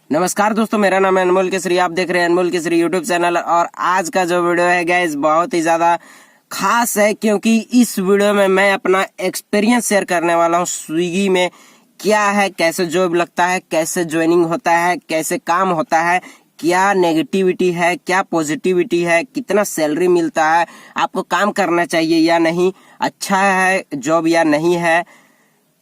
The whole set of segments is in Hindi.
नमस्कार दोस्तों, मेरा नाम है अनमोल केसरी। आप देख रहे हैं अनमोल केसरी यूट्यूब चैनल। और आज का जो वीडियो है गाइस बहुत ही ज्यादा खास है, क्योंकि इस वीडियो में मैं अपना एक्सपीरियंस शेयर करने वाला हूँ। स्विगी में क्या है, कैसे जॉब लगता है, कैसे ज्वाइनिंग होता है, कैसे काम होता है, क्या नेगेटिविटी है, क्या पॉजिटिविटी है, कितना सैलरी मिलता है, आपको काम करना चाहिए या नहीं, अच्छा है जॉब या नहीं है,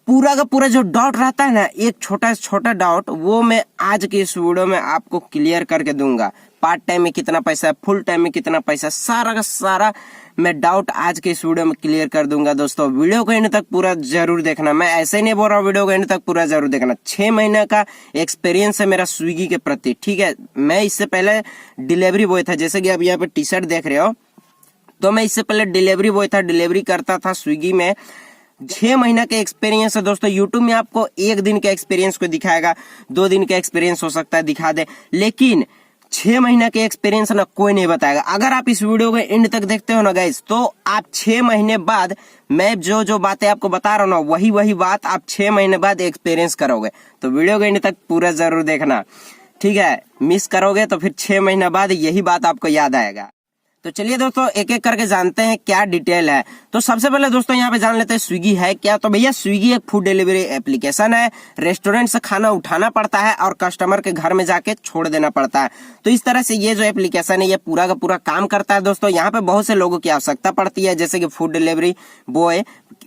पूरा का पूरा जो डाउट रहता है ना, एक छोटा छोटा डाउट, वो मैं आज के इस वीडियो में आपको क्लियर करके दूंगा। पार्ट टाइम में कितना पैसा है, फुल टाइम में कितना पैसा है, सारा का सारा मैं डाउट आज के इस वीडियो में क्लियर कर दूंगा। दोस्तों वीडियो को एंड तक पूरा जरूर देखना। मैं ऐसे ही नहीं बोल रहा हूँ, वीडियो को एंड तक पूरा जरूर देखना। 6 महीने का एक्सपीरियंस है मेरा स्विगी के प्रति, ठीक है। मैं इससे पहले डिलीवरी बॉय था, जैसे कि आप यहाँ पे टी शर्ट देख रहे हो, तो मैं इससे पहले डिलीवरी बॉय था, डिलीवरी करता था स्विगी में। 6 महीना के एक्सपीरियंस है दोस्तों। यूट्यूब में आपको 1 दिन के एक्सपीरियंस को दिखाएगा, 2 दिन का एक्सपीरियंस हो सकता है दिखा दे, लेकिन 6 महीना के एक्सपीरियंस ना कोई नहीं बताएगा। अगर आप इस वीडियो को एंड तक देखते हो ना गाइस, तो आप 6 महीने बाद मैं जो जो बातें आपको बता रहा हूँ ना, वही बात आप 6 महीने बाद एक्सपीरियंस करोगे। तो वीडियो को एंड तक पूरा जरूर देखना, ठीक है। मिस करोगे तो फिर 6 महीने बाद यही बात आपको याद आएगा। तो चलिए दोस्तों एक एक करके जानते हैं क्या डिटेल है। तो सबसे पहले दोस्तों यहाँ पे जान लेते हैं स्विगी है क्या। तो भैया स्विगी एक फूड डिलीवरी एप्लीकेशन है। रेस्टोरेंट से खाना उठाना पड़ता है और कस्टमर के घर में जाके छोड़ देना पड़ता है। तो इस तरह से ये जो एप्लीकेशन है ये पूरा का पूरा काम करता है दोस्तों। यहाँ पे बहुत से लोगों की आवश्यकता पड़ती है, जैसे कि फूड डिलीवरी बॉय,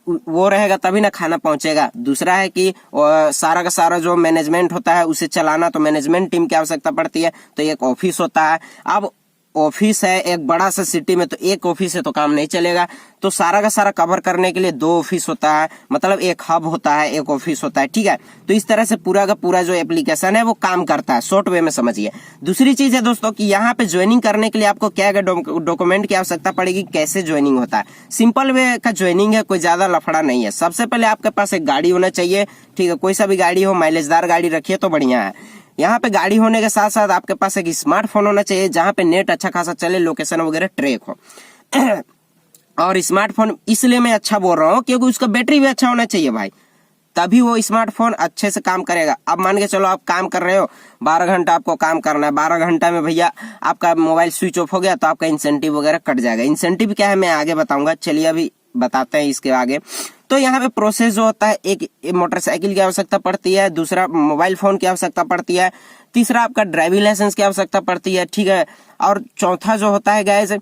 वो रहेगा तभी ना खाना पहुंचेगा। दूसरा है कि सारा का सारा जो मैनेजमेंट होता है उसे चलाना, तो मैनेजमेंट टीम की आवश्यकता पड़ती है। तो एक ऑफिस होता है। अब ऑफिस है एक बड़ा सा सिटी में, तो एक ऑफिस से तो काम नहीं चलेगा, तो सारा का सारा कवर करने के लिए 2 ऑफिस होता है, मतलब एक हब होता है, एक ऑफिस होता है, ठीक है। तो इस तरह से पूरा का पूरा जो एप्लीकेशन है वो काम करता है, शॉर्ट वे में समझिए। दूसरी चीज है दोस्तों कि यहाँ पे ज्वाइनिंग करने के लिए आपको क्या क्या डॉक्यूमेंट की आवश्यकता पड़ेगी, कैसे ज्वाइनिंग होता है। सिंपल वे का ज्वाइनिंग है, कोई ज्यादा लफड़ा नहीं है। सबसे पहले आपके पास एक गाड़ी होना चाहिए, ठीक है। कोई सा भी गाड़ी हो, माइलेजदार गाड़ी रखिए तो बढ़िया है। यहाँ पे गाड़ी होने के साथ साथ आपके पास एक स्मार्टफोन होना चाहिए, जहाँ पे नेट अच्छा खासा चले, लोकेशन वगैरह ट्रैक हो। और स्मार्टफोन इसलिए मैं अच्छा बोल रहा हूँ क्योंकि उसका बैटरी भी अच्छा होना चाहिए भाई, तभी वो स्मार्टफोन अच्छे से काम करेगा। अब मान के चलो आप काम कर रहे हो, 12 घंटा आपको काम करना है, 12 घंटा में भैया आपका मोबाइल स्विच ऑफ हो गया तो आपका इंसेंटिव वगैरह कट जाएगा। इंसेंटिव क्या है मैं आगे बताऊंगा, चलिए अभी बताते हैं इसके आगे। तो यहाँ पे प्रोसेस जो होता है, एक मोटरसाइकिल की आवश्यकता पड़ती है, दूसरा मोबाइल फोन की आवश्यकता पड़ती है, तीसरा आपका ड्राइविंग लाइसेंस की आवश्यकता पड़ती है, ठीक है। और चौथा जो होता है गाइस,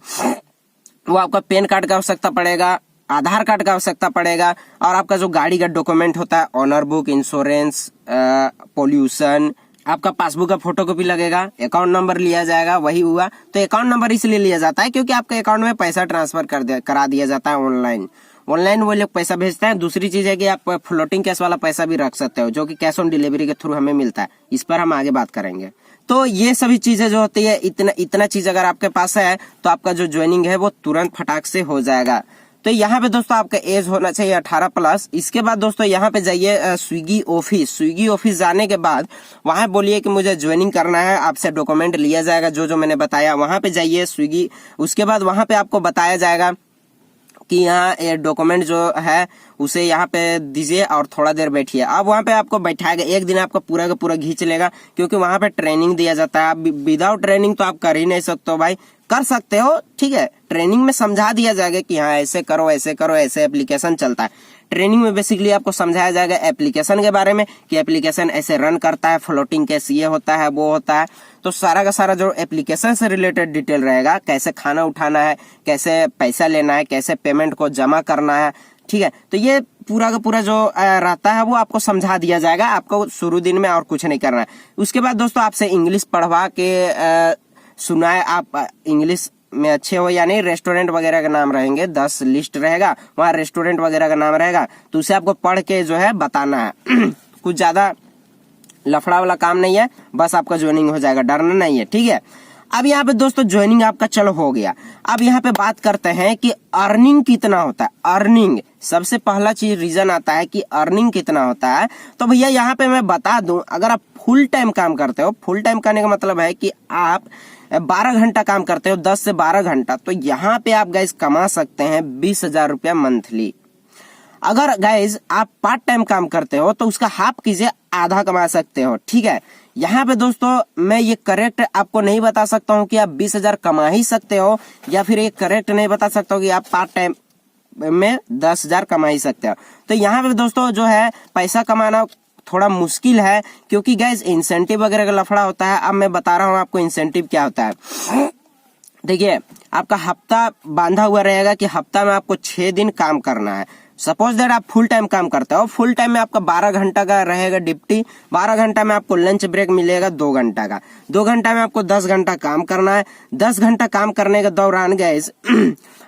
वो आपका पैन कार्ड का आवश्यकता पड़ेगा, आधार कार्ड का आवश्यकता पड़ेगा, और आपका जो गाड़ी का डॉक्यूमेंट होता है, ऑनर बुक, इंश्योरेंस, पोल्यूशन, आपका पासबुक का फोटोकॉपी लगेगा, अकाउंट नंबर लिया जाएगा, वही हुआ। तो अकाउंट नंबर इसलिए लिया जाता है क्योंकि आपके अकाउंट में पैसा ट्रांसफर करा दिया जाता है ऑनलाइन वो लोग पैसा भेजते हैं। दूसरी चीज है कि आप फ्लोटिंग कैश वाला पैसा भी रख सकते हो, जो कि कैश ऑन डिलीवरी के थ्रू हमें मिलता है। इस पर हम आगे बात करेंगे। तो ये सभी चीजें जो होती है, इतना चीज अगर आपके पास है तो आपका जो ज्वाइनिंग है वो तुरंत फटाक से हो जाएगा। तो यहाँ पे दोस्तों आपका एज होना चाहिए 18+। इसके बाद दोस्तों यहाँ पे जाइए स्विगी ऑफिस जाने के बाद वहां बोलिए कि मुझे ज्वाइनिंग करना है, आपसे डॉक्यूमेंट लिया जाएगा जो जो मैंने बताया। वहां पे जाइए स्विगी, उसके बाद वहां पे आपको बताया जाएगा कि यहाँ डॉक्यूमेंट जो है उसे यहाँ पे दीजिए और थोड़ा देर बैठिए। अब वहाँ पे आपको बैठाएगा, एक दिन आपका पूरा का पूरा घींच लेगा, क्योंकि वहाँ पे ट्रेनिंग दिया जाता है। आप विदाउट ट्रेनिंग तो आप कर ही नहीं सकते हो भाई, कर सकते हो, ठीक है। ट्रेनिंग में समझा दिया जाएगा कि हाँ ऐसे करो, ऐसे करो, ऐसे एप्लीकेशन चलता है। ट्रेनिंग में बेसिकली आपको समझाया जाएगा एप्लीकेशन के बारे में कि एप्लीकेशन ऐसे रन करता है, फ्लोटिंग कैसे ये होता है, वो होता है। तो सारा का सारा जो एप्लीकेशन से रिलेटेड डिटेल रहेगा, कैसे खाना उठाना है, कैसे पैसा लेना है, कैसे पेमेंट को जमा करना है, ठीक है। तो ये पूरा का पूरा जो रहता है वो आपको समझा दिया जाएगा। आपको शुरू दिन में और कुछ नहीं करना है। उसके बाद दोस्तों आपसे इंग्लिश पढ़वा के सुनाए, आप इंग्लिश में अच्छे हो या नहीं। रेस्टोरेंट वगैरह का नाम रहेंगे, 10 लिस्ट रहेगा, वहाँ रेस्टोरेंट वगैरह का नाम रहेगा, तो उसे आपको पढ़ के जो है बताना है। कुछ ज्यादा लफड़ा वाला काम नहीं है, बस आपका ज्वाइनिंग हो जाएगा, डरना नहीं है, ठीक है। अब यहाँ पे दोस्तों ज्वाइनिंग आपका चलो हो गया। अब यहाँ पे बात करते हैं कि अर्निंग कितना होता है। अर्निंग सबसे पहला चीज रीजन आता है कि अर्निंग कितना होता है। तो भैया यहाँ पे मैं बता दूं, अगर आप फुल टाइम काम करते हो, फुल टाइम करने का मतलब है कि आप 12 घंटा काम करते हो, 10 से 12 घंटा, तो यहाँ पे आप गाइस कमा सकते हैं 20,000 रुपया मंथली। अगर गाइज आप पार्ट टाइम काम करते हो तो उसका हाफ कीजिए, आधा कमा सकते हो, ठीक है। यहाँ पे दोस्तों मैं ये करेक्ट आपको नहीं बता सकता हूँ कि आप 20,000 कमा ही सकते हो, या फिर ये करेक्ट नहीं बता सकता हूँ कि आप पार्ट टाइम में 10,000 कमा ही सकते हो। तो यहाँ पे दोस्तों जो है पैसा कमाना थोड़ा मुश्किल है, क्योंकि गाइस इंसेंटिव वगैरह का लफड़ा होता है। अब मैं बता रहा हूँ आपको इंसेंटिव क्या होता है। देखिए, आपका हफ्ता बांधा हुआ रहेगा कि हफ्ता में आपको 6 दिन काम करना है। सपोज दैट आप फुल टाइम काम करते हो, फुल टाइम में आपका 12 घंटा का रहेगा ड्यूटी, 12 घंटा में आपको लंच ब्रेक मिलेगा 2 घंटा का, 2 घंटा में आपको 10 घंटा काम करना है। 10 घंटा काम करने के दौरान गाइस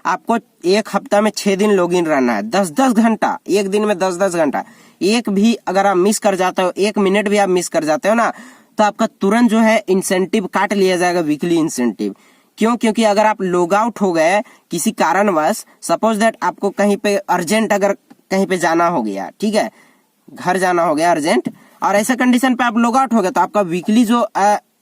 आपको एक हफ्ता में 6 दिन लॉगिन रहना है, 10-10 घंटा, एक दिन में 10-10 घंटा। एक भी अगर आप मिस कर जाते हो, 1 मिनट भी आप मिस कर जाते हो ना, तो आपका तुरंत जो है इंसेंटिव काट लिया जाएगा, वीकली इंसेंटिव। क्यों? क्योंकि अगर आप लॉग आउट हो गए किसी कारणवश, सपोज दैट आपको कहीं पे अर्जेंट अगर कहीं पे जाना हो गया, ठीक है, घर जाना हो गया अर्जेंट, और ऐसे कंडीशन पे आप लॉग आउट हो गए, तो आपका वीकली जो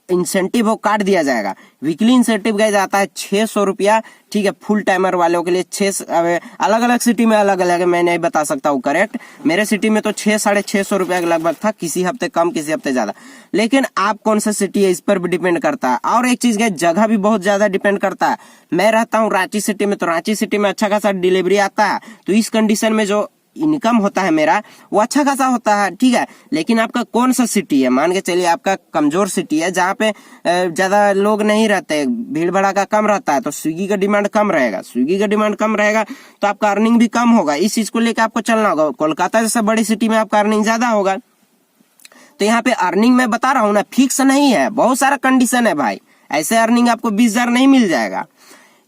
इंसेंटिव वो काट दिया जाएगा। वीकली इंसेंटिव गाइस आता है 600 रुपया, ठीक है, फुल टाइमर वालों के लिए। 6 अलग अलग सिटी में अलग अलग है, मैं नहीं बता सकता हूँ करेक्ट। मेरे सिटी में तो 600-650 रुपया के लगभग था, किसी हफ्ते कम किसी हफ्ते ज्यादा, लेकिन आप कौन सा सिटी है इस पर भी डिपेंड करता है। और एक चीज गाइस, जगह भी बहुत ज्यादा डिपेंड करता है। मैं रहता हूँ रांची सिटी में, तो रांची सिटी में अच्छा खासा डिलीवरी आता है, तो इस कंडीशन में जो इनकम होता है मेरा वो अच्छा खासा होता है, ठीक है। लेकिन आपका कौन सा सिटी है, मान के चलिए आपका कमजोर सिटी है जहाँ पे ज्यादा लोग नहीं रहते, भीड़ भड़ाका कम रहता है, तो स्विगी का डिमांड कम रहेगा। स्विगी का डिमांड कम रहेगा तो आपका अर्निंग भी कम होगा। इस चीज को लेकर आपको चलना होगा। कोलकाता जैसे बड़ी सिटी में आपका अर्निंग ज्यादा होगा। तो यहाँ पे अर्निंग मैं बता रहा हूँ ना, फिक्स नहीं है, बहुत सारा कंडीशन है भाई। ऐसे अर्निंग आपको 20,000 नहीं मिल जाएगा।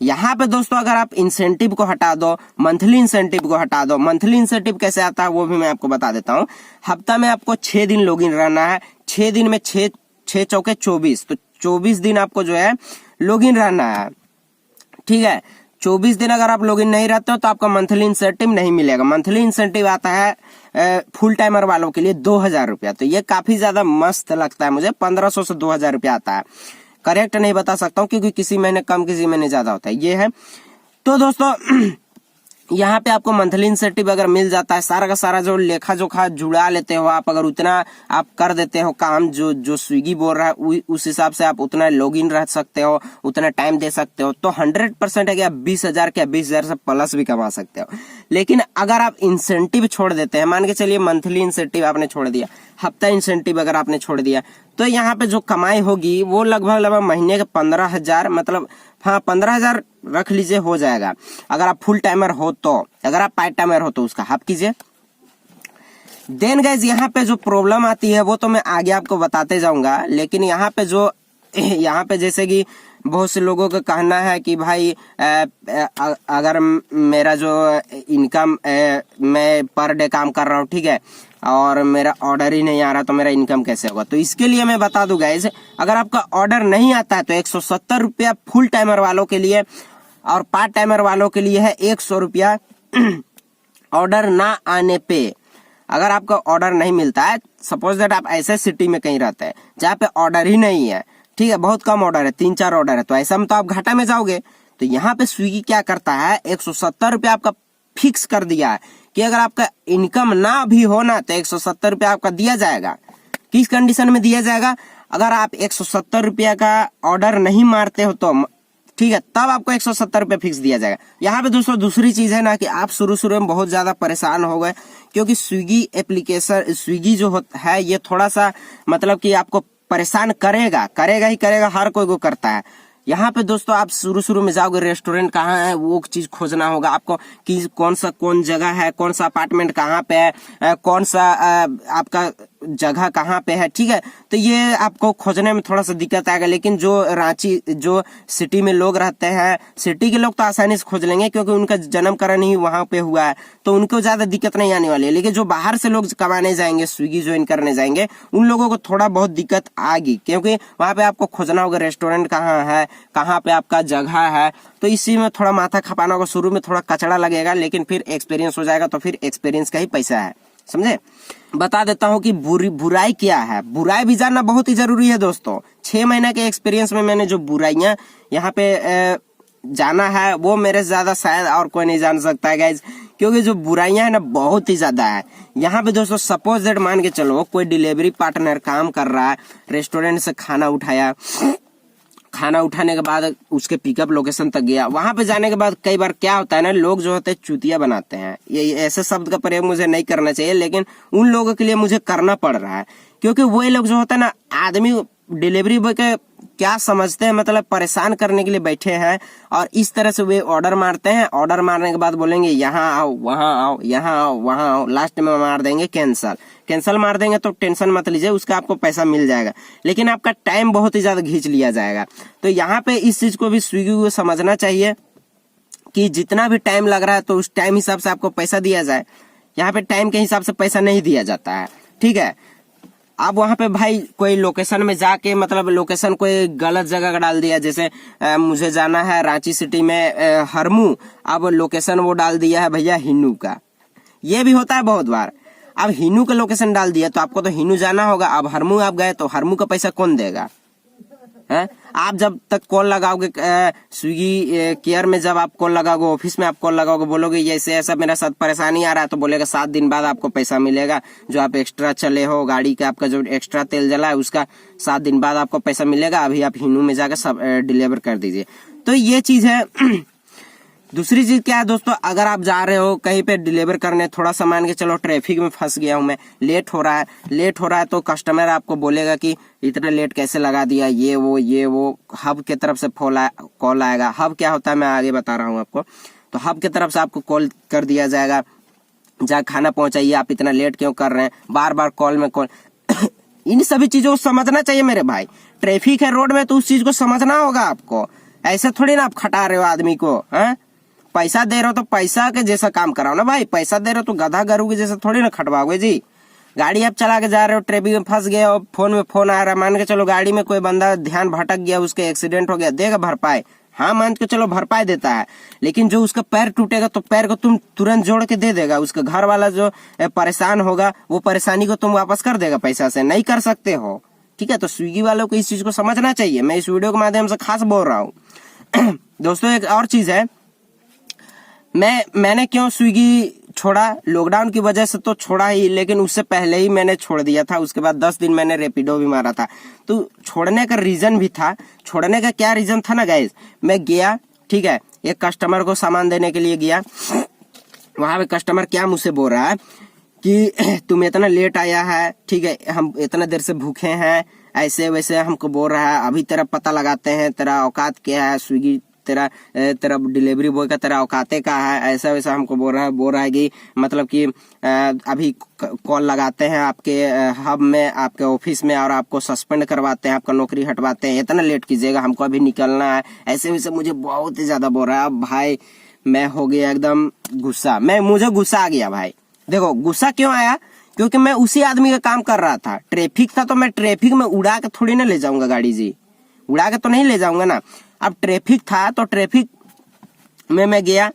यहाँ पे दोस्तों अगर आप इंसेंटिव को हटा दो, मंथली इंसेंटिव को हटा दो, मंथली इंसेंटिव कैसे आता है वो भी मैं आपको बता देता हूँ। हफ्ता में आपको 6 दिन लॉगिन रहना है, 6 दिन में 6 चौके 24, तो 24 दिन आपको जो है लॉगिन रहना है, ठीक है। 24 दिन अगर आप लॉगिन नहीं रहते हो तो आपका मंथली इंसेंटिव नहीं मिलेगा। मंथली इंसेंटिव आता है फुल टाइमर वालों के लिए 2,000 रुपया। तो ये काफी ज्यादा मस्त लगता है मुझे। 1500 से 2,000 रुपया आता है। करेक्ट नहीं बता सकता हूँ क्योंकि किसी महीने कम किसी महीने ज्यादा होता है, ये है। तो दोस्तों यहाँ पे आपको मंथली इंसेंटिव अगर मिल जाता है, सारा का सारा जो लेखा जोखा जुड़ा लेते हो आप, अगर उतना आप कर देते हो काम जो स्विगी बोल रहा है उस हिसाब से आप उतना लॉगिन रह सकते हो, उतना टाइम दे सकते हो, तो 100% है कि आप 20,000 क्या 20,000 से प्लस भी कमा सकते हो। लेकिन अगर आप इंसेंटिव छोड़ देते हैं, मान के चलिए मंथली इंसेंटिव आपने छोड़ दिया, हफ्ता इंसेंटिव अगर आपने छोड़ दिया, तो यहाँ पे जो कमाई होगी वो लगभग महीने के 15,000, मतलब हाँ 15,000 रख लीजिए, हो जाएगा अगर आप फुल टाइमर हो तो। अगर आप पार्ट टाइमर हो तो उसका हाफ कीजिए। देन गाइज यहाँ पे जो प्रॉब्लम आती है वो तो मैं आगे आपको बताते जाऊंगा, लेकिन यहाँ पे जैसे कि बहुत से लोगों का कहना है कि भाई अगर मेरा जो इनकम मैं पर डे काम कर रहा हूँ, ठीक है, और मेरा ऑर्डर ही नहीं आ रहा तो मेरा इनकम कैसे होगा। तो इसके लिए मैं बता दूं गाइस, अगर आपका ऑर्डर नहीं आता है तो 170 रुपया फुल टाइमर वालों के लिए, और पार्ट टाइमर वालों के लिए है 100 रुपया ऑर्डर ना आने पे। अगर आपका ऑर्डर नहीं मिलता है, सपोज दैट आप ऐसे सिटी में कहीं रहते हैं जहाँ पे ऑर्डर ही नहीं है, ठीक है, बहुत कम ऑर्डर है, 3-4 ऑर्डर है, तो ऐसा में तो आप घाटा में जाओगे। तो यहाँ पे स्विगी क्या करता है, 170 रुपया आपका फिक्स कर दिया है कि अगर आपका इनकम ना भी हो ना तो 170 रुपया आपका दिया जाएगा। किस कंडीशन में दिया जाएगा, अगर आप 170 रुपया का ऑर्डर नहीं मारते हो तो, ठीक है, तब आपको 170 रुपया फिक्स दिया जाएगा। यहाँ पे दोस्तों दूसरी चीज है ना कि आप शुरू में बहुत ज्यादा परेशान हो गए, क्योंकि स्विगी एप्लीकेशन, स्विगी जो है ये थोड़ा सा मतलब कि आपको परेशान करेगा ही करेगा, हर कोई को करता है। यहाँ पे दोस्तों आप शुरू में जाओगे, रेस्टोरेंट कहाँ है वो चीज खोजना होगा आपको, कि कौन जगह है, कौन सा अपार्टमेंट कहाँ पे है, कौन सा आपका जगह कहाँ पे है, ठीक है। तो ये आपको खोजने में थोड़ा सा दिक्कत आएगा। लेकिन जो रांची, जो सिटी में लोग रहते हैं, सिटी के लोग तो आसानी से खोज लेंगे क्योंकि उनका जन्मकरण ही वहां पे हुआ है, तो उनको ज्यादा दिक्कत नहीं आने वाली है। लेकिन जो बाहर से लोग कमाने जाएंगे, स्विगी ज्वाइन करने जाएंगे, उन लोगों को थोड़ा बहुत दिक्कत आएगी, क्योंकि वहां पे आपको खोजना होगा रेस्टोरेंट कहाँ है, कहाँ पे आपका जगह है। तो इसी में थोड़ा माथा खपाना होगा, शुरू में थोड़ा कचड़ा लगेगा, लेकिन फिर एक्सपीरियंस हो जाएगा, तो फिर एक्सपीरियंस का ही पैसा है, समझे। बता देता हूँ कि बुराई क्या है। बुराई भी जानना बहुत ही जरूरी है दोस्तों। 6 महीने के एक्सपीरियंस में मैंने जो बुराइयां यहाँ पे जाना है वो मेरे से ज्यादा शायद और कोई नहीं जान सकता है गाइज, क्योंकि जो बुराइयां है ना बहुत ही ज्यादा है यहाँ पे दोस्तों। सपोज दैट मान के चलो कोई डिलीवरी पार्टनर काम कर रहा है, रेस्टोरेंट से खाना उठाया, खाना उठाने के बाद उसके पिकअप लोकेशन तक गया, वहां पे जाने के बाद कई बार क्या होता है ना, लोग जो होते हैं चूतिया बनाते हैं। ये ऐसे शब्द का प्रयोग मुझे नहीं करना चाहिए, लेकिन उन लोगों के लिए मुझे करना पड़ रहा है, क्योंकि वही लोग जो होता है ना, आदमी डिलीवरी बॉय के क्या समझते हैं, मतलब परेशान करने के लिए बैठे हैं, और इस तरह से वे ऑर्डर मारते हैं। ऑर्डर मारने के बाद बोलेंगे यहाँ आओ, वहां आओ, यहाँ आओ, वहां आओ, लास्ट में मार देंगे कैंसल। कैंसल मार देंगे तो टेंशन मत लीजिए, उसका आपको पैसा मिल जाएगा, लेकिन आपका टाइम बहुत ही ज्यादा खींच लिया जाएगा। तो यहाँ पे इस चीज को भी स्विगी को समझना चाहिए कि जितना भी टाइम लग रहा है तो उस टाइम हिसाब से आपको पैसा दिया जाए। यहाँ पे टाइम के हिसाब से पैसा नहीं दिया जाता है, ठीक है। अब वहां पे भाई कोई लोकेशन में जाके, मतलब लोकेशन कोई गलत जगह का डाल दिया, जैसे मुझे जाना है रांची सिटी में हरमू, अब लोकेशन वो डाल दिया है भैया हिन्नू का। ये भी होता है बहुत बार। अब हिन्नू का लोकेशन डाल दिया तो आपको तो हिन्नू जाना होगा, अब हरमू आप गए तो हरमू का पैसा कौन देगा है? आप जब तक कॉल लगाओगे स्विगी केयर में, जब आप कॉल लगाओगे, ऑफिस में आप कॉल लगाओगे, बोलोगे ऐसे ऐसा मेरा साथ परेशानी आ रहा है, तो बोलेगा 7 दिन बाद आपको पैसा मिलेगा। जो आप एक्स्ट्रा चले हो गाड़ी का, आपका जो एक्स्ट्रा तेल जला है उसका 7 दिन बाद आपको पैसा मिलेगा, अभी आप हिन्नू में जाकर सब डिलीवर कर दीजिए। तो ये चीज है। दूसरी चीज क्या है दोस्तों, अगर आप जा रहे हो कहीं पे डिलीवर करने, थोड़ा सा मान के चलो ट्रैफिक में फंस गया हूं मैं, लेट हो रहा है तो कस्टमर आपको बोलेगा कि इतना लेट कैसे लगा दिया, ये वो। हब के तरफ से कॉल आएगा। हब क्या होता है मैं आगे बता रहा हूँ आपको। तो हब की तरफ से आपको कॉल कर दिया जाएगा, जा खाना पहुंचाइए, आप इतना लेट क्यों कर रहे हैं, बार बार कॉल में कॉल। इन सभी चीजों को समझना चाहिए मेरे भाई। ट्रैफिक है रोड में तो उस चीज को समझना होगा आपको। ऐसे थोड़ी ना आप खटा रहे हो आदमी को, है? पैसा दे रहे हो तो पैसा के जैसा काम कराओ ना भाई। पैसा दे रहे हो तो गधा गरू के जैसा थोड़ी ना खटवाओगे जी। गाड़ी आप चला के जा रहे हो, ट्रैफिक में फंस गए और फोन में फोन आ रहा है, मान के चलो गाड़ी में कोई बंदा ध्यान भटक गया, उसके एक्सीडेंट हो गया, देगा भरपाई? हाँ मान के चलो भरपाई देता है, लेकिन जो उसका पैर टूटेगा तो पैर को तुम तुरंत जोड़ के दे देगा। उसका घर वाला जो परेशान होगा वो परेशानी को तुम वापस कर देगा पैसा से, नहीं कर सकते हो, ठीक है। तो स्विगी वालों को इस चीज को समझना चाहिए। मैं इस वीडियो के माध्यम से खास बोल रहा हूँ। दोस्तों एक और चीज है, मैंने क्यों स्विगी छोड़ा, लॉकडाउन की वजह से तो छोड़ा ही, लेकिन उससे पहले ही मैंने छोड़ दिया था। उसके बाद 10 दिन मैंने रैपिडो भी मारा था। तो छोड़ने का रीजन भी था। छोड़ने का क्या रीजन था ना गाइस, मैं गया, ठीक है, एक कस्टमर को सामान देने के लिए गया। वहां पे कस्टमर क्या मुझसे बोल रहा है कि तुम इतना लेट आया है, ठीक है, हम इतना देर से भूखे हैं, ऐसे वैसे हमको बोल रहा है। अभी तेरा पता लगाते हैं, तेरा औकात क्या है, स्विगी तेरा डिलीवरी बॉय का तेरा औकाते का है, ऐसा वैसा हमको बोल रहा है कि मतलब कि अभी कॉल लगाते हैं आपके हब में, आपके ऑफिस में, और आपको सस्पेंड करवाते हैं, आपका नौकरी हटवाते हैं, इतना लेट कीजिएगा, हमको अभी निकलना है, ऐसे वैसे मुझे बहुत ही ज्यादा बोल रहा है। अब भाई मैं हो गया एकदम गुस्सा, मुझे गुस्सा आ गया भाई। देखो गुस्सा क्यों आया, क्योंकि मैं उसी आदमी का काम कर रहा था। ट्रैफिक था तो मैं ट्रैफिक में उड़ा के थोड़ी ना ले जाऊंगा गाड़ी जी, उड़ा के तो नहीं ले जाऊंगा ना। अब ट्रैफिक था तो ट्रैफिक में मैं गया,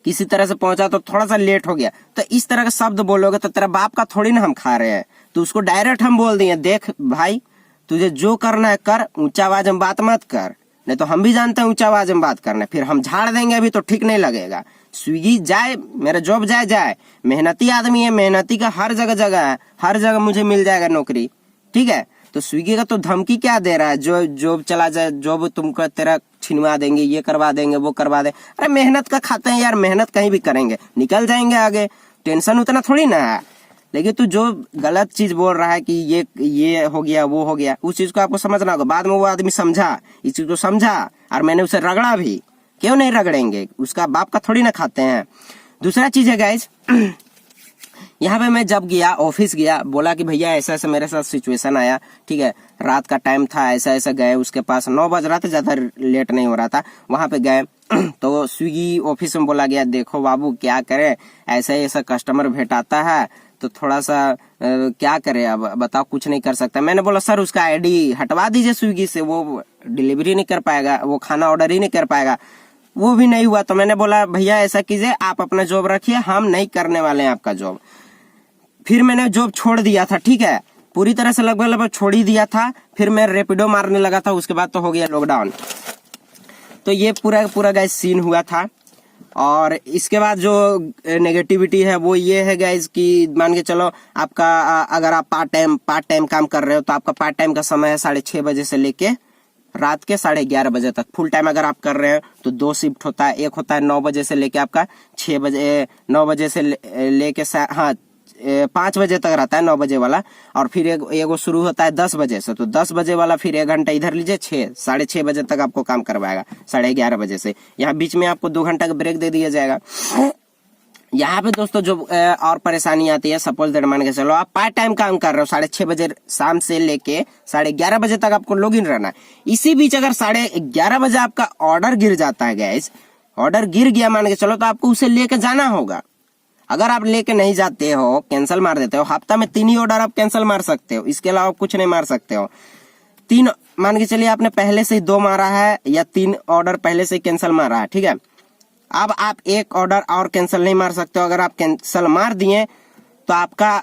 किसी तरह से पहुंचा, तो थोड़ा सा लेट हो गया। तो इस तरह का शब्द बोलोगे तो तेरा बाप का थोड़ी ना हम खा रहे हैं। तो उसको डायरेक्ट हम बोल दिए, देख भाई तुझे जो करना है कर, ऊंचा आवाज में बात मत कर, नहीं तो हम भी जानते हैं ऊंचा आवाज में बात करना, फिर हम झाड़ देंगे अभी तो ठीक नहीं लगेगा। स्विगी जाए, मेरा जॉब जाए, मेहनती आदमी है, मेहनती का हर जगह है, हर जगह मुझे मिल जाएगा नौकरी, ठीक है। तो स्विगी का तो धमकी क्या दे रहा है, जो जॉब चला जाए, जॉब तुमको तेरा छिनवा देंगे, ये करवा देंगे, वो करवा देंगे। अरे मेहनत का खाते हैं यार, मेहनत कहीं भी करेंगे, निकल जाएंगे आगे, टेंशन उतना थोड़ी ना है। लेकिन तू जो गलत चीज बोल रहा है कि ये हो गया, वो हो गया, उस चीज को आपको समझना होगा। बाद में वो आदमी समझा, इस चीज को समझा, और मैंने उसे रगड़ा भी। क्यों नहीं रगड़ेंगे, उसका बाप का थोड़ी ना खाते हैं। दूसरा चीज है गाइज, यहाँ पे मैं जब गया, ऑफिस गया, बोला कि भैया ऐसा ऐसा मेरे साथ सिचुएशन आया, ठीक है, रात का टाइम था, ऐसा ऐसा गए, उसके पास 9 बज रहा था, ज्यादा लेट नहीं हो रहा था, वहां पे गए तो स्विगी ऑफिस में बोला गया, देखो बाबू क्या करे, ऐसा ऐसा कस्टमर भेटाता है, तो थोड़ा सा क्या करे, अब बताओ, कुछ नहीं कर सकता। मैंने बोला सर उसका आईडी हटवा दीजिए स्विगी से, वो डिलीवरी नहीं कर पाएगा, वो खाना ऑर्डर ही नहीं कर पाएगा। वो भी नहीं हुआ। तो मैंने बोला भैया ऐसा कीजिए, आप अपना जॉब रखिए, हम नहीं करने वाले हैं आपका जॉब। फिर मैंने जॉब छोड़ दिया था, ठीक है, पूरी तरह से लगभग छोड़ ही दिया था। फिर मैं रैपिडो मारने लगा था, उसके बाद तो हो गया लॉकडाउन। तो ये पूरा गाइस सीन हुआ था। और इसके बाद जो नेगेटिविटी है वो ये है गाइज कि मान के चलो आपका अगर आप पार्ट टाइम काम कर रहे हो तो आपका पार्ट टाइम का समय है 6:30 बजे से लेके रात के 11:30 बजे तक। फुल टाइम अगर आप कर रहे हैं तो 2 शिफ्ट होता है। एक होता है 9 बजे से लेके आपका 6 बजे, 9 बजे से लेके 5 बजे तक रहता है 9 बजे वाला। और फिर एगो शुरू होता है 10 बजे से, तो 10 बजे वाला फिर 1 घंटा इधर लीजिए, 6:30 बजे तक आपको काम करवाएगा 11:30 बजे से। यहाँ बीच में आपको 2 घंटा का ब्रेक दे दिया जाएगा। यहाँ पे दोस्तों जो और परेशानी आती है, सपोज दैट मान के चलो आप पार्ट टाइम काम कर रहे हो, 6:30 बजे शाम से लेके 11:30 बजे तक आपको लॉग इन रहना है। इसी बीच अगर 11:30 बजे आपका ऑर्डर गिर जाता है गैस, ऑर्डर गिर गया मान के चलो, तो आपको उसे लेके जाना होगा। अगर आप लेके नहीं जाते हो, कैंसिल मार देते हो, हफ्ता में 3 ही ऑर्डर आप कैंसिल मार सकते हो, इसके अलावा कुछ नहीं मार सकते हो। 3 मान के चलिए आपने पहले से ही 2 मारा है या 3 ऑर्डर पहले से कैंसिल मारा है, ठीक है। अब आप 1 ऑर्डर और कैंसिल नहीं मार सकते हो। अगर आप कैंसिल मार दिए तो आपका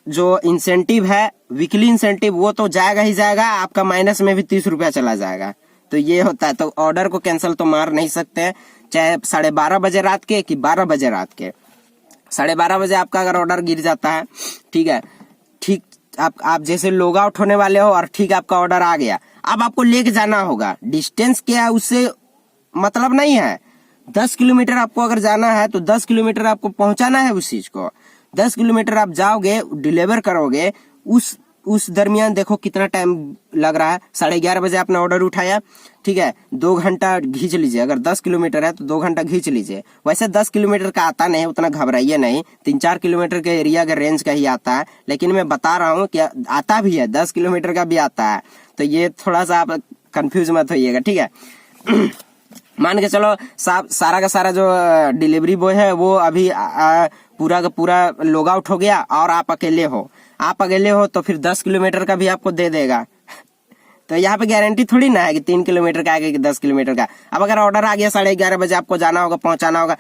जो इंसेंटिव है, वीकली इंसेंटिव, वो तो जाएगा ही जाएगा, आपका माइनस में भी 30 रुपया चला जाएगा। तो ये होता है। तो ऑर्डर को कैंसिल तो मार नहीं सकते हैं, चाहे 12:30 बजे रात के कि 12 बजे रात के। 12:30 बजे आपका अगर ऑर्डर गिर जाता है, ठीक है, ठीक आप जैसे लॉग आउट होने वाले हो और ठीक आपका ऑर्डर आ गया, अब आपको लेके जाना होगा। डिस्टेंस क्या है उससे मतलब नहीं है। 10 किलोमीटर आपको अगर जाना है तो 10 किलोमीटर आपको पहुंचाना है उस चीज को। 10 किलोमीटर आप जाओगे, डिलीवर करोगे, उस दरमियान देखो कितना टाइम लग रहा है। 11:30 बजे आपने ऑर्डर उठाया, ठीक है, 2 घंटा खींच लीजिए। अगर 10 किलोमीटर है तो 2 घंटा खींच लीजिए। वैसे 10 किलोमीटर का आता नहीं, उतना घबराइए नहीं, 3-4 किलोमीटर के एरिया के रेंज का ही आता है। लेकिन मैं बता रहा हूँ कि आता भी है, 10 किलोमीटर का भी आता है। तो ये थोड़ा सा आप कंफ्यूज मत होइएगा, ठीक है। मान के चलो सारा का सारा जो डिलीवरी बॉय है वो अभी पूरा का पूरा लॉग आउट हो गया और आप अकेले हो तो फिर 10 किलोमीटर का भी आपको दे देगा। तो यहाँ पे गारंटी थोड़ी ना है कि 3 किलोमीटर का आगे कि 10 किलोमीटर का। अब अगर ऑर्डर आ गया 11:30 बजे आपको जाना होगा, पहुंचाना होगा।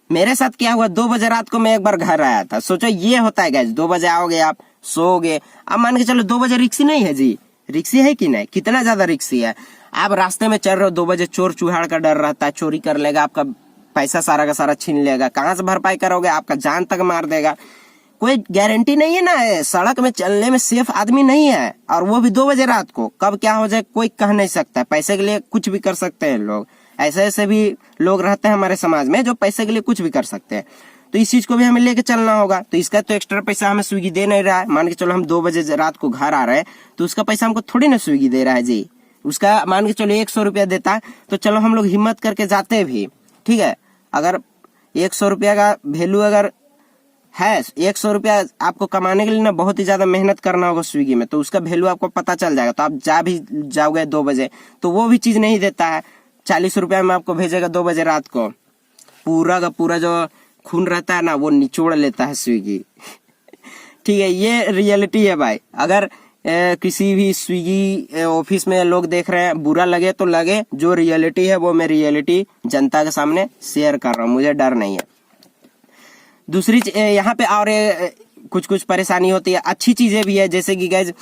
मेरे साथ क्या हुआ, 2 बजे रात को मैं एक बार घर आया था। सोचो ये होता है गैस, 2 बजे आओगे आप, सोओगे। अब मान के चलो 2 बजे रिक्सी नहीं है जी, रिक्सी है कि नहीं, कितना ज्यादा रिक्सी है। आप रास्ते में चल रहे हो, 2 बजे चोर चुहाड़ का डर रहता है, चोरी कर लेगा, आपका पैसा सारा का सारा छीन लेगा। कहाँ से भरपाई करोगे, आपका जान तक मार देगा। कोई गारंटी नहीं है ना, सड़क में चलने में सेफ आदमी नहीं है, और वो भी 2 बजे रात को। कब क्या हो जाए कोई कह नहीं सकता। पैसे के लिए कुछ भी कर सकते हैं लोग। ऐसे भी लोग रहते हैं हमारे समाज में जो पैसे के लिए कुछ भी कर सकते हैं। तो इस चीज को भी हमें लेके चलना होगा। तो इसका तो एक्स्ट्रा पैसा हमें स्विगी दे नहीं रहा है। मान के चलो हम 2 बजे रात को घर आ रहे हैं तो उसका पैसा हमको थोड़ी ना स्विगी दे रहा है जी। उसका मान के चलो 100 रुपया देता है तो चलो हम लोग हिम्मत करके जाते भी, ठीक है। अगर 100 रुपया का वैल्यू अगर है, 100 रुपया आपको कमाने के लिए ना बहुत ही ज्यादा मेहनत करना होगा स्विगी में, तो उसका वैल्यू आपको पता चल जाएगा। तो आप भी जाओगे 2 बजे तो वो भी चीज नहीं देता है। 40 रुपया में आपको भेजेगा 2 बजे रात को। पूरा का पूरा जो खून रहता है ना वो निचोड़ लेता है स्विगी। ठीक है, ये रियलिटी है भाई। अगर किसी भी स्विगी ऑफिस में लोग देख रहे हैं, बुरा लगे तो लगे, जो रियलिटी है वो मैं रियलिटी जनता के सामने शेयर कर रहा हूँ, मुझे डर नहीं है। दूसरी यहाँ पे और कुछ परेशानी होती है, अच्छी चीजें भी है। जैसे कि गाइज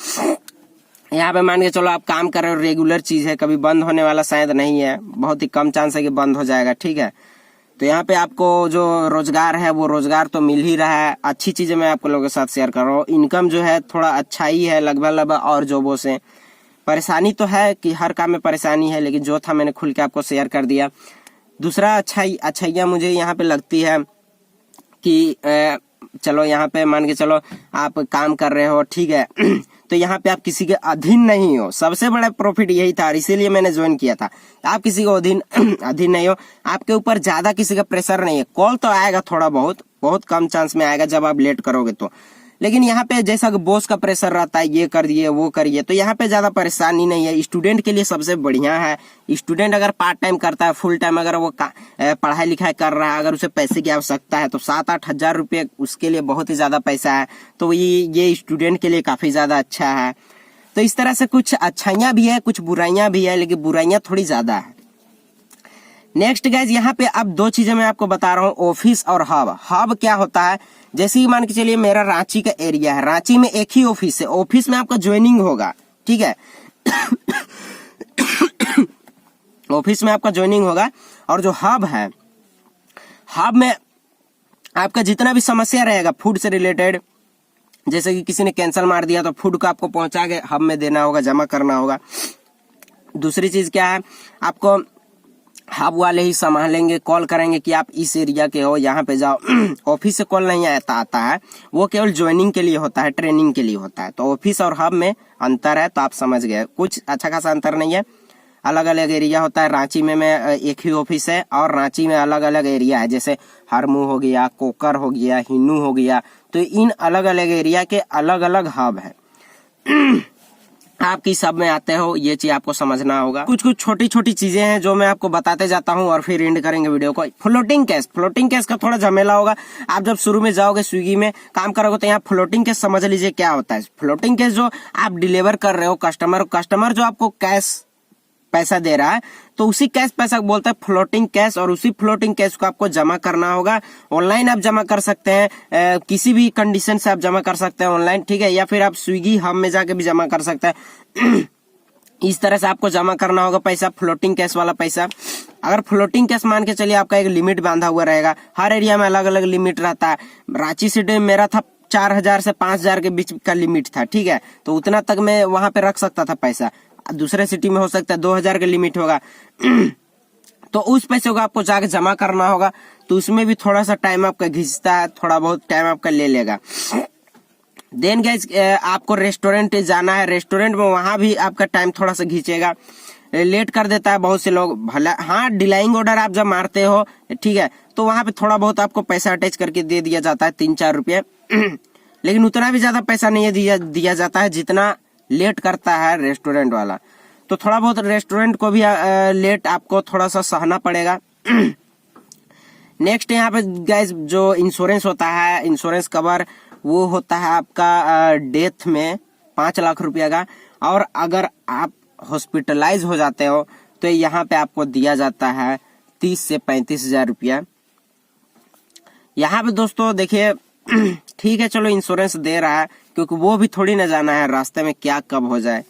यहाँ पे मान के चलो आप काम कर रहे हो, रेगुलर चीज है, कभी बंद होने वाला शायद नहीं है, बहुत ही कम चांस है कि बंद हो जाएगा, ठीक है। तो यहाँ पे आपको जो रोजगार है वो रोजगार तो मिल ही रहा है। अच्छी चीजें मैं आपको लोगों के साथ शेयर कर रहा हूँ। इनकम जो है थोड़ा अच्छा ही है लगभग और जॉबों से। परेशानी तो है कि हर काम में परेशानी है, लेकिन जो था मैंने खुल के आपको शेयर कर दिया। दूसरा अच्छाइयाँ मुझे यहाँ पे लगती है कि चलो यहाँ पे मान के चलो आप काम कर रहे हो, ठीक है, तो यहाँ पे आप किसी के अधीन नहीं हो। सबसे बड़ा प्रॉफिट यही था, इसीलिए मैंने ज्वाइन किया था। आप किसी को अधीन नहीं हो, आपके ऊपर ज्यादा किसी का प्रेशर नहीं है। कॉल तो आएगा थोड़ा बहुत कम चांस में आएगा जब आप लेट करोगे तो, लेकिन यहाँ पे जैसा कि बॉस का प्रेशर रहता है, ये करिए वो करिए, तो यहाँ पे ज्यादा परेशानी नहीं है। स्टूडेंट के लिए सबसे बढ़िया है। स्टूडेंट अगर पार्ट टाइम करता है, फुल टाइम अगर वो पढ़ाई लिखाई कर रहा है, अगर उसे पैसे की आवश्यकता है तो 7-8 हजार रुपये उसके लिए बहुत ही ज्यादा पैसा है। तो ये स्टूडेंट के लिए काफी ज्यादा अच्छा है। तो इस तरह से कुछ अच्छाइयाँ भी है, कुछ बुराइयां भी है, लेकिन बुराइयां थोड़ी ज्यादा है। नेक्स्ट गाइज यहाँ पे अब 2 चीजें मैं आपको बता रहा हूँ, ऑफिस और हब। हब क्या होता है, जैसे ही मान के चलिए मेरा रांची का एरिया है, रांची में एक ही ऑफिस है, ऑफिस में आपका ज्वाइनिंग होगा, ठीक है। ऑफिस में आपका ज्वाइनिंग होगा। और जो हब है, हब में आपका जितना भी समस्या रहेगा फूड से रिलेटेड, जैसे कि किसी ने कैंसल मार दिया तो फूड को आपको पहुंचा के हब में देना होगा, जमा करना होगा। दूसरी चीज क्या है, आपको हब वाले ही संभालेंगे, कॉल करेंगे कि आप इस एरिया के हो, यहाँ पे जाओ। ऑफिस से कॉल नहीं आता है, वो केवल ज्वाइनिंग के लिए होता है, ट्रेनिंग के लिए होता है। तो ऑफिस और हब में अंतर है, तो आप समझ गए, कुछ अच्छा खासा अंतर नहीं है, अलग अलग एरिया होता है। रांची में एक ही ऑफिस है और रांची में अलग अलग एरिया है, जैसे हरमू हो गया, कोकर हो गया, हिन्नू हो गया। तो इन अलग अलग एरिया के अलग अलग हब है। आप किस हब में आते हो, ये चीज आपको समझना होगा। कुछ कुछ छोटी छोटी चीजें हैं जो मैं आपको बताते जाता हूँ और फिर एंड करेंगे वीडियो को। फ्लोटिंग कैश का थोड़ा झमेला होगा। आप जब शुरू में जाओगे स्विगी में काम करोगे तो यहाँ फ्लोटिंग कैश समझ लीजिए क्या होता है। फ्लोटिंग कैश जो आप डिलीवर कर रहे हो कस्टमर जो आपको कैश पैसा दे रहा है, तो उसी कैश पैसा बोलते हैं फ्लोटिंग कैश, और उसी फ्लोटिंग कैश को आपको जमा करना होगा। ऑनलाइन आप जमा कर सकते हैं, किसी भी कंडीशन से आप जमा कर सकते हैं ऑनलाइन, ठीक है, या फिर आप स्विगी हब में जाके भी जमा कर सकते हैं। इस तरह से आपको जमा करना होगा पैसा, फ्लोटिंग कैश वाला पैसा। अगर फ्लोटिंग कैश मान के चलिए आपका एक लिमिट बांधा हुआ रहेगा, हर एरिया में अलग अलग लिमिट रहता है। रांची सिटी में मेरा था 4000 से 5000 के बीच का लिमिट था, ठीक है, तो उतना तक मैं वहां पे रख सकता था पैसा। दूसरे सिटी में हो सकता है 2000 का लिमिट होगा। तो उस पैसे को आपको जाके जमा करना होगा, तो उसमें भी थोड़ा सा टाइम आपका घिंचता है, थोड़ा बहुत टाइम आपका ले लेगा। देन गाइस आपको रेस्टोरेंट जाना है, रेस्टोरेंट में वहां भी आपका टाइम थोड़ा सा घिंचेगा, लेट कर देता है बहुत से लोग। भला हाँ, डिलाइंग ऑर्डर आप जब मारते हो, ठीक है, तो वहां पे थोड़ा बहुत आपको पैसा अटैच करके दे दिया जाता है, 3-4 रुपये। लेकिन उतना भी ज्यादा पैसा नहीं दिया जाता है जितना लेट करता है रेस्टोरेंट वाला। तो थोड़ा बहुत रेस्टोरेंट को भी लेट आपको थोड़ा सा सहना पड़ेगा। नेक्स्ट यहाँ पे गाइस जो इंश्योरेंस होता है, इंश्योरेंस कवर वो होता है आपका डेथ में 5 लाख रुपया का, और अगर आप हॉस्पिटलाइज हो जाते हो तो यहाँ पे आपको दिया जाता है 30 से 35 हजार रुपया। यहाँ पे दोस्तों देखिए, ठीक है चलो इंश्योरेंस दे रहा है, क्योंकि वो भी थोड़ी ना जाना है रास्ते में क्या कब हो जाए।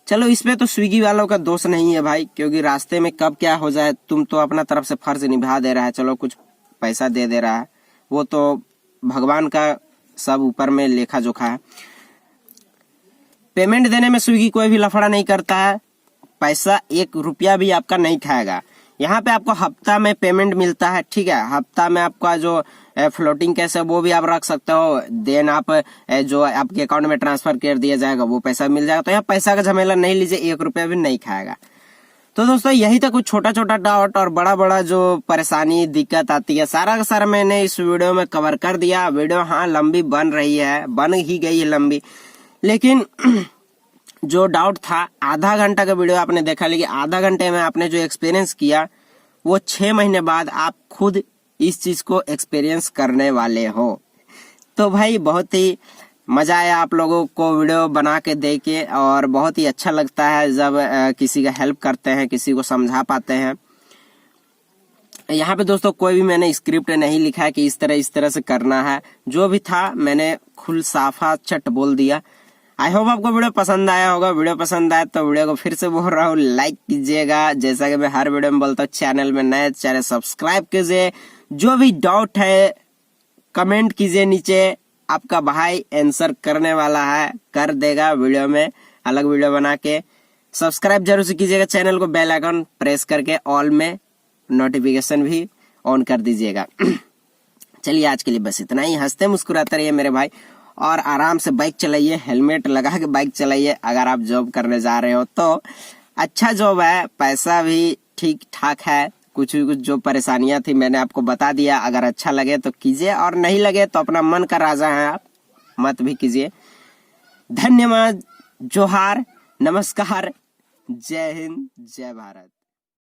चलो इसमें तो स्विगी वालों का दोष नहीं है भाई, क्योंकि रास्ते में कब क्या हो जाए, तुम तो अपना तरफ से फर्ज निभा दे रहा है, चलो कुछ पैसा दे रहा है, वो तो भगवान का सब ऊपर में लेखा जोखा है। पेमेंट देने में स्विगी कोई भी लफड़ा नहीं करता है, पैसा 1 रुपया भी आपका नहीं खाएगा। यहाँ पे आपको हफ्ता में पेमेंट मिलता है, ठीक है, हफ्ता में आपका जो फ्लोटिंग कैश है वो भी आप रख सकते हो। देन आप जो आपके अकाउंट में ट्रांसफर कर दिया जाएगा वो पैसा मिल जाएगा। तो यहाँ पैसा का झमेला नहीं लीजिए, 1 रुपया भी नहीं खाएगा। तो दोस्तों यही था कुछ छोटा छोटा डाउट और बड़ा बड़ा जो परेशानी दिक्कत आती है, सारा का सारा मैंने इस वीडियो में कवर कर दिया। वीडियो हाँ लंबी बन रही है, बन ही गई है लंबी, लेकिन जो डाउट था आधा घंटा का वीडियो आपने देखा, लेकिन आधा घंटे में आपने जो एक्सपीरियंस किया वो 6 महीने बाद आप खुद इस चीज को एक्सपीरियंस करने वाले हो। तो भाई बहुत ही मजा आया आप लोगों को वीडियो बना के देख के, और बहुत ही अच्छा लगता है जब किसी का हेल्प करते हैं, किसी को समझा पाते हैं। यहाँ पे दोस्तों कोई भी मैंने स्क्रिप्ट नहीं लिखा है कि इस तरह से करना है, जो भी था मैंने खुल साफा चट बोल दिया। आई होप आपको वीडियो पसंद आया होगा। वीडियो पसंद आया तो वीडियो को फिर से बोल रहा हूँ लाइक कीजिएगा, जैसा कि मैं हर वीडियो में बोलता हूँ। चैनल में नए चैनल सब्सक्राइब कीजिए, जो भी डाउट है कमेंट कीजिए नीचे, आपका भाई आंसर करने वाला है, कर देगा वीडियो में, अलग वीडियो बना के। सब्सक्राइब जरूर से कीजिएगा चैनल को, बेल आइकन प्रेस करके ऑल में नोटिफिकेशन भी ऑन कर दीजिएगा। चलिए आज के लिए बस इतना ही। हंसते मुस्कुराते रहिए मेरे भाई, और आराम से बाइक चलाइए, हेलमेट लगा के बाइक चलाइए। अगर आप जॉब करने जा रहे हो तो अच्छा जॉब है, पैसा भी ठीक ठाक है। कुछ जो परेशानियां थी मैंने आपको बता दिया। अगर अच्छा लगे तो कीजिए, और नहीं लगे तो अपना मन का राजा है आप, मत भी कीजिए। धन्यवाद, जोहार, नमस्कार, जय हिंद, जय भारत।